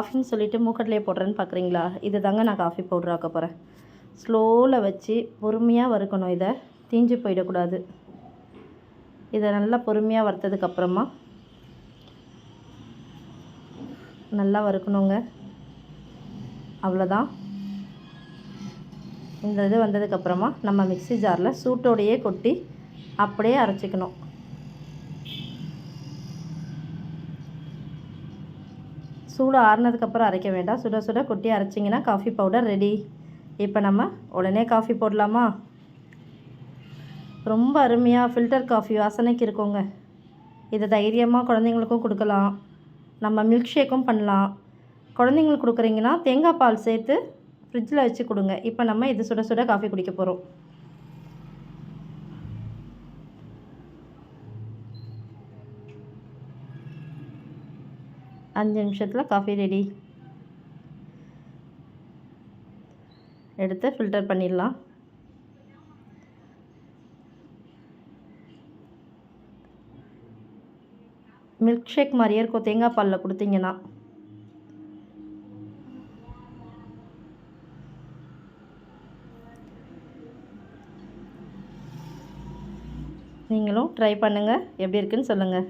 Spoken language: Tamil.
காஃபின்னு சொல்லிவிட்டு மூக்கட்டிலே போடுறேன்னு பார்க்குறீங்களா? இது தாங்க நான் காஃபி பவுடர் ஆக்க போகிறேன். ஸ்லோவில் வச்சு பொறுமையாக வறுக்கணும். இதை தீஞ்சு போயிடக்கூடாது. இதை நல்லா பொறுமையாக வறுத்ததுக்கப்புறமா நல்லா வறுக்கணுங்க. அவ்வளோதான். இந்த இது வந்ததுக்கப்புறமா நம்ம மிக்ஸி ஜாரில் சூட்டோடையே கொட்டி அப்படியே அரைச்சிக்கணும். சூடு ஆறுனதுக்கப்புறம் அரைக்க வேண்டாம். சுட சுட கொட்டி அரைச்சிங்கன்னா காஃபி பவுடர் ரெடி. இப்போ நம்ம உடனே காஃபி போடலாமா? ரொம்ப அருமையாக ஃபில்டர் காஃபி வாசனைக்கு இருக்குங்க. இதை தைரியமாக குழந்தைங்களுக்கும் கொடுக்கலாம். நம்ம மில்க் ஷேக்கும் பண்ணலாம். குழந்தைங்களுக்கு கொடுக்குறீங்கன்னா தேங்காய் பால் சேர்த்து ஃப்ரிட்ஜில் வச்சு கொடுங்க. இப்போ நம்ம இது சுட சுட காஃபி குடிக்க போகிறோம். அஞ்சு நிமிஷத்தில் காஃபி ரெடி. எடுத்து ஃபில்டர் பண்ணிடலாம். மில்க் ஷேக் மாதிரியே இருக்கும் தேங்காய் பாலில் கொடுத்தீங்கன்னா. நீங்களும் ட்ரை பண்ணுங்கள். எப்படி இருக்குன்னு சொல்லுங்கள்.